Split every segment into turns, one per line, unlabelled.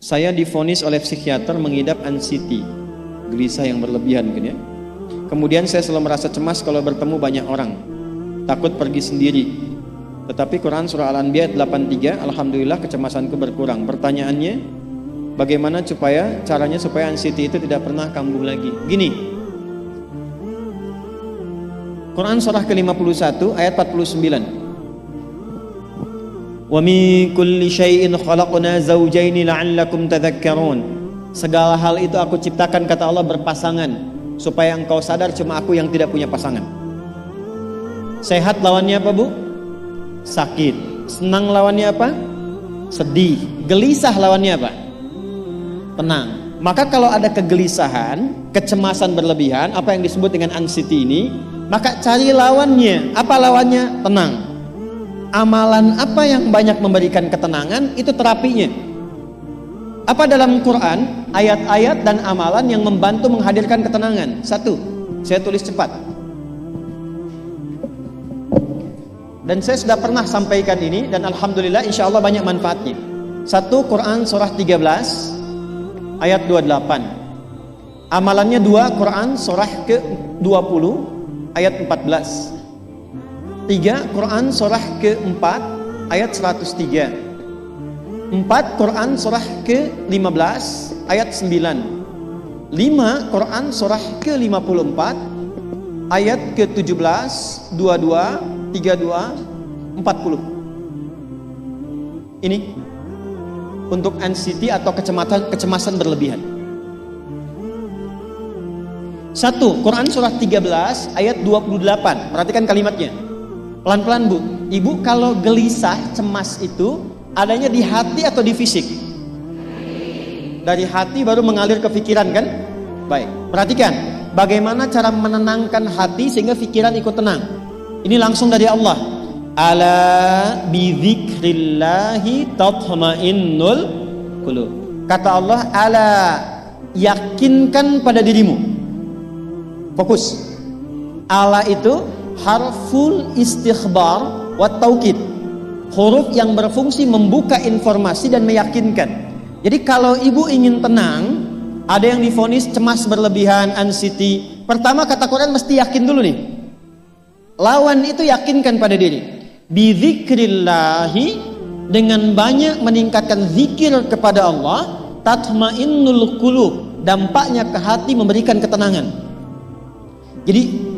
Saya divonis oleh psikiater mengidap anxiety, gelisah yang berlebihan mungkin ya. Kemudian saya selalu merasa cemas kalau bertemu banyak orang, takut pergi sendiri. Tetapi Quran surah Al-Anbiya 83, alhamdulillah kecemasanku berkurang. Pertanyaannya, bagaimana caranya supaya anxiety itu tidak pernah kambuh lagi? Gini, Quran surah ke-51 ayat 49. Wa min kulli syai'in khalaqna zawjaini la'allakum tadhakkarun. Segala hal itu aku ciptakan, kata Allah, berpasangan supaya engkau sadar cuma aku yang tidak punya pasangan. Sehat lawannya apa, Bu? Sakit. Senang lawannya apa? Sedih. Gelisah lawannya apa? Tenang. Maka kalau ada kegelisahan, kecemasan berlebihan, apa yang disebut dengan anxiety ini, maka cari lawannya. Apa lawannya? Tenang. Amalan apa yang banyak memberikan ketenangan, itu terapinya. Apa dalam Quran ayat-ayat dan amalan yang membantu menghadirkan ketenangan? Satu, saya tulis cepat. Dan saya sudah pernah sampaikan ini dan alhamdulillah insya Allah banyak manfaatnya. Satu, Quran surah 13 ayat 28. Amalannya dua, Quran surah ke-20 ayat 14. 3, Quran surah ke-4 ayat 103. 4, Quran surah ke-15 ayat 9. 5, Quran surah ke-54 ayat ke-17, 22, 32, 40. Ini untuk anxiety atau kecemasan berlebihan. 1, Quran surah 13 ayat 28. Perhatikan kalimatnya. Pelan-pelan, Bu. Ibu kalau gelisah, cemas itu adanya di hati atau di fisik? Dari hati baru mengalir ke pikiran, kan? Baik, perhatikan bagaimana cara menenangkan hati sehingga pikiran ikut tenang. Ini langsung dari Allah. Ala bidzikrillahi tatma'innul qulub. Kata Allah, ala, yakinkan pada dirimu. Fokus. Ala itu harful istikhbar wa taukid, huruf yang berfungsi membuka informasi dan meyakinkan. Jadi kalau ibu ingin tenang, ada yang divonis cemas berlebihan, anxiety, pertama kata Quran mesti yakin dulu nih. Lawan itu yakinkan pada diri. Bidzikrillahi, dengan banyak meningkatkan zikir kepada Allah, tatmainnul qulub, dampaknya ke hati memberikan ketenangan. Jadi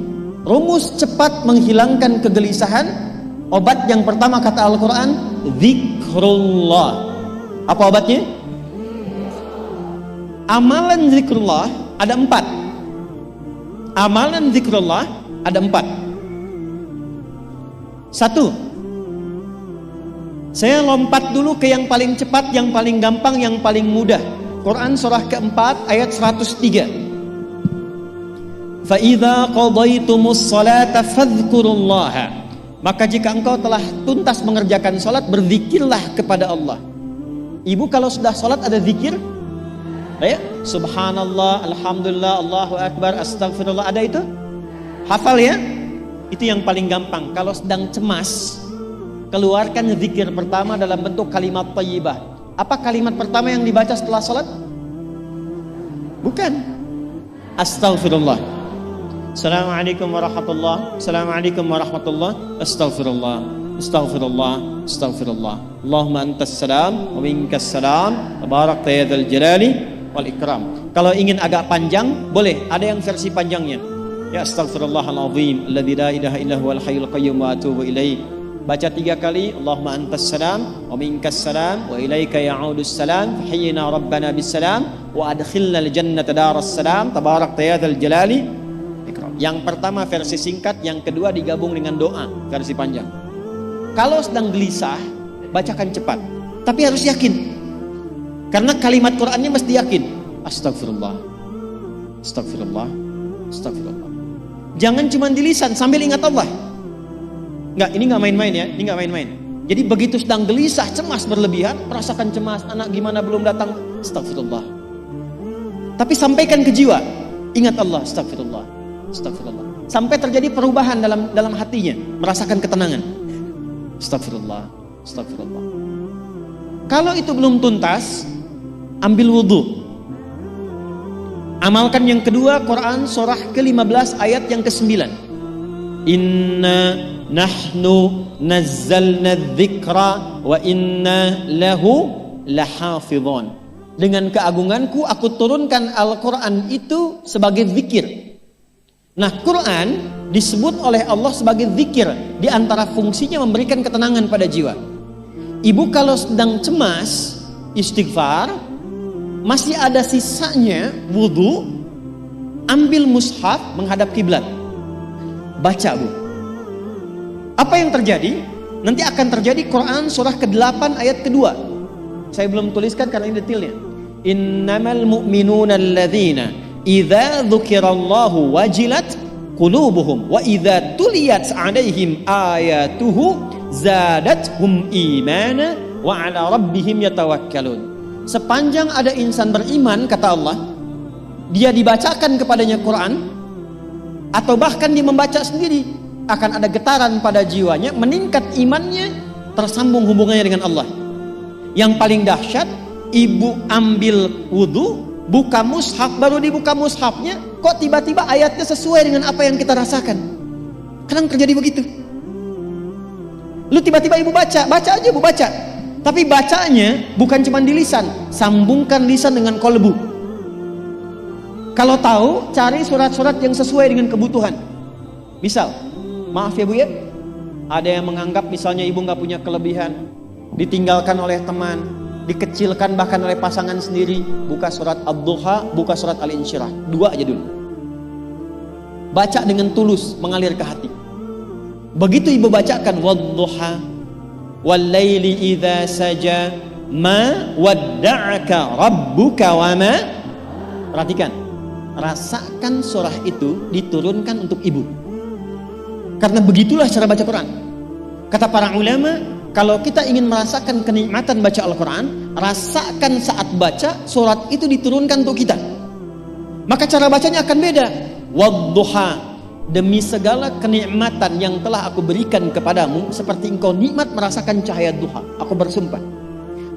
rumus cepat menghilangkan kegelisahan, obat yang pertama kata Al-Quran, zikrullah. Apa obatnya? Amalan zikrullah ada 4. Amalan zikrullah ada 4. 1, saya lompat dulu ke yang paling cepat, yang paling gampang, yang paling mudah. Quran surah ke-4 ayat 103. فَإِذَا قَضَيْتُمُ الصَّلَاةَ فَاذْكُرُوا اللَّهَ. Maka jika engkau telah tuntas mengerjakan salat, berzikirlah kepada Allah. Ibu kalau sudah salat ada zikir? Ya, subhanallah, alhamdulillah, Allahu akbar, astagfirullah, ada itu? Hafal ya? Itu yang paling gampang. Kalau sedang cemas, keluarkan zikir pertama dalam bentuk kalimat thayyibah. Apa kalimat pertama yang dibaca setelah salat? Bukan. Astagfirullah. Assalamualaikum warahmatullah. Assalamualaikum warahmatullah. Astaghfirullah. Astaghfirullah. Astaghfirullah. Allahumma antas salam wa minkas salam. Tabarakta ya dzal jalali wal ikram. Kalau ingin agak panjang, boleh. Ada yang versi panjangnya. Ya astaghfirullahalazim alladzi la ilaha illa huwal hayyul qayyum wa atubu ilaih. Baca 3 kali. Allahumma antas salam wa minkas salam wa ilaika ya'udus salam. Hayyina rabbana bis salam wa adkhilna al jannata daras salam. Tabarakta ya dzal jalali. Yang pertama versi singkat, yang kedua digabung dengan doa versi panjang. Kalau sedang gelisah, bacakan cepat, tapi harus yakin. Karena kalimat Qur'annya mesti yakin. Astagfirullah, astagfirullah, astagfirullah. Jangan cuma di lisan sambil ingat Allah. Enggak, ini enggak main-main ya, ini enggak main-main. Jadi begitu sedang gelisah, cemas berlebihan, merasakan cemas, anak gimana belum datang, astagfirullah. Tapi sampaikan ke jiwa, ingat Allah, astagfirullah. Astagfirullah. Sampai terjadi perubahan dalam hatinya, merasakan ketenangan. Astagfirullah, astagfirullah. Kalau itu belum tuntas, ambil wudhu. Amalkan yang kedua, Quran surah ke-15 ayat yang ke-9. Inna nahnu nazzalna dzikra wa inna lahu lahafidhun. Dengan keagunganku aku turunkan Al-Quran itu sebagai zikir. Nah, Quran disebut oleh Allah sebagai zikir. Di antara fungsinya memberikan ketenangan pada jiwa. Ibu kalau sedang cemas, istighfar, masih ada sisanya wudhu, ambil mushaf menghadap kiblat, baca bu. Apa yang terjadi? Nanti akan terjadi Quran surah ke-8 ayat kedua. Saya belum tuliskan karena ini detailnya. Innamal mu'minuna alladzina idza dzukirallahu wajilat qulubuhum wa idza tuliyat 'alaihim ayatuhu zadatuhum imana wa 'ala rabbihim yatawakkalun. Sepanjang ada insan beriman, kata Allah, dia dibacakan kepadanya Quran atau bahkan dia membaca sendiri, akan ada getaran pada jiwanya, meningkat imannya, tersambung hubungannya dengan Allah. Yang paling dahsyat, ibu ambil wudhu, buka mushaf, baru dibuka mushafnya, kok tiba-tiba ayatnya sesuai dengan apa yang kita rasakan. Kadang terjadi begitu. Lu tiba-tiba ibu baca aja ibu baca. Tapi bacanya bukan cuma di lisan, sambungkan lisan dengan kolbu. Kalau tahu, cari surat-surat yang sesuai dengan kebutuhan. Misal, maaf ya bu ya, ada yang menganggap misalnya ibu nggak punya kelebihan, ditinggalkan oleh teman, dikecilkan bahkan oleh pasangan sendiri. Buka surat Ad-Duha, buka surat Al-Insyirah, 2 aja dulu. Baca dengan tulus, mengalir ke hati. Begitu ibu bacakan Wad-Duha wal-laili idza saja ma wadda'aka rabbuka wa ma. Perhatikan, rasakan surah itu diturunkan untuk ibu. Karena begitulah cara baca Quran. Kata para ulama, kalau kita ingin merasakan kenikmatan baca Al-Quran, rasakan saat baca surat itu diturunkan untuk kita. Maka cara bacanya akan beda. Wadduha, demi segala kenikmatan yang telah aku berikan kepadamu, seperti engkau nikmat merasakan cahaya duha, aku bersumpah.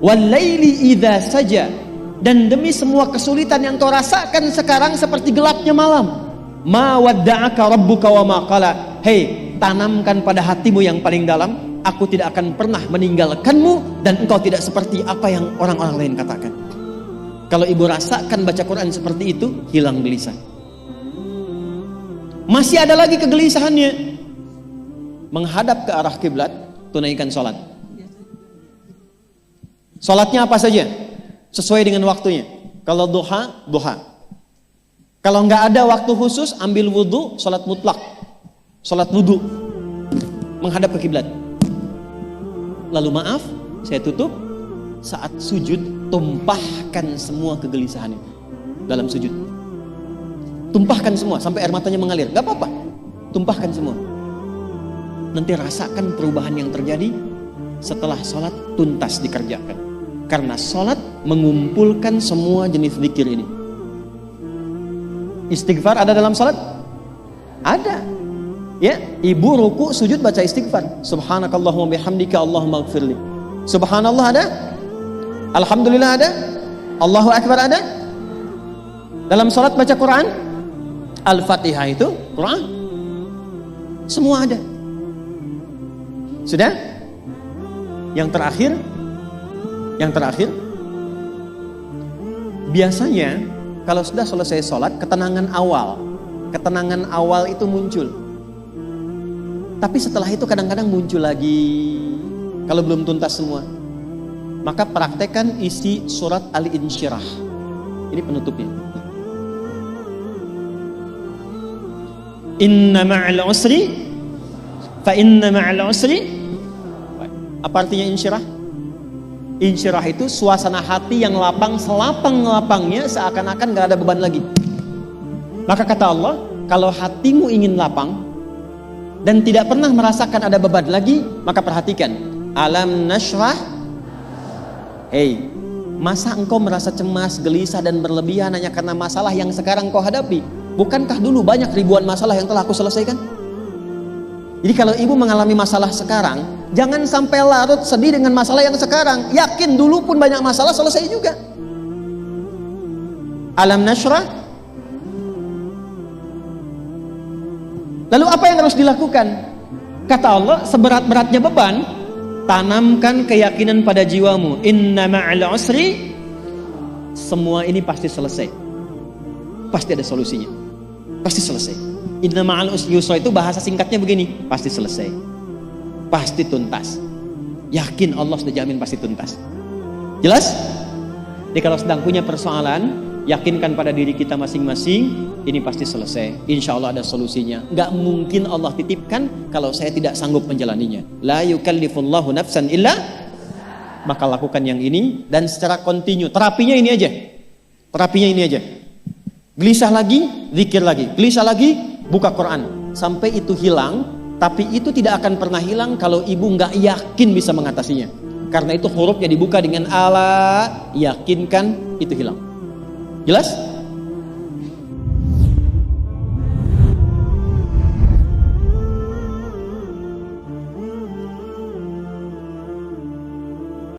Wal-laili idza saja, dan demi semua kesulitan yang kau rasakan sekarang seperti gelapnya malam. Ma wadda'aka rabbuka wa ma qala. Hei, tanamkan pada hatimu yang paling dalam, aku tidak akan pernah meninggalkanmu dan engkau tidak seperti apa yang orang-orang lain katakan. Kalau ibu rasakan baca Quran seperti itu, hilang gelisah. Masih ada lagi kegelisahannya, menghadap ke arah kiblat, tunaikan sholat. Sholatnya apa saja, sesuai dengan waktunya. Kalau duha, duha. Kalau nggak ada waktu khusus, ambil wudhu, sholat mutlak, sholat wudhu, menghadap ke kiblat. Lalu maaf, saya tutup, saat sujud tumpahkan semua kegelisahan itu dalam sujud. Tumpahkan semua sampai air matanya mengalir, gak apa-apa, tumpahkan semua. Nanti rasakan perubahan yang terjadi setelah sholat tuntas dikerjakan. Karena sholat mengumpulkan semua jenis zikir ini. Istighfar ada dalam sholat? Ada. Ya, ibu ruku sujud baca istighfar. Subhanakallahumma bihamdika Allahumma ighfirli. Subhanallah ada? Alhamdulillah ada? Allahu Akbar ada? Dalam sholat baca Quran? Al-Fatihah itu Quran. Semua ada. Sudah? Yang terakhir, biasanya kalau sudah selesai sholat, ketenangan awal itu muncul. Tapi setelah itu kadang-kadang muncul lagi, kalau belum tuntas semua. Maka praktekkan isi surat Al-Insyirah. Ini penutupnya. Inna ma'al usri fa inna ma'al usri. Apa artinya insyirah? Insyirah itu suasana hati yang lapang, selapang-lapangnya, seakan-akan gak ada beban lagi. Maka kata Allah, kalau hatimu ingin lapang dan tidak pernah merasakan ada beban lagi, maka perhatikan, alam nashrah. Hei, masa engkau merasa cemas, gelisah dan berlebihan hanya karena masalah yang sekarang kau hadapi? Bukankah dulu banyak ribuan masalah yang telah aku selesaikan? Jadi kalau ibu mengalami masalah sekarang, jangan sampai larut sedih dengan masalah yang sekarang. Yakin dulu pun banyak masalah selesai juga. Alam nashrah. Lalu apa yang harus dilakukan? Kata Allah, seberat-beratnya beban, tanamkan keyakinan pada jiwamu. Inna ma'al usri, semua ini pasti selesai. Pasti ada solusinya. Pasti selesai. Inna ma'al usri yusra itu bahasa singkatnya begini, pasti selesai. Pasti tuntas. Yakin Allah sudah jamin pasti tuntas. Jelas? Jadi kalau sedang punya persoalan, yakinkan pada diri kita masing-masing, ini pasti selesai. Insya Allah ada solusinya. Gak mungkin Allah titipkan kalau saya tidak sanggup menjalaninya. La yukallifullahu nafsan illa, maka lakukan yang ini dan secara kontinu. Terapinya ini aja. Terapinya ini aja. Gelisah lagi, zikir lagi. Gelisah lagi, buka Quran. Sampai itu hilang. Tapi itu tidak akan pernah hilang kalau ibu gak yakin bisa mengatasinya. Karena itu hurufnya dibuka dengan ala, yakinkan, itu hilang. Jelas?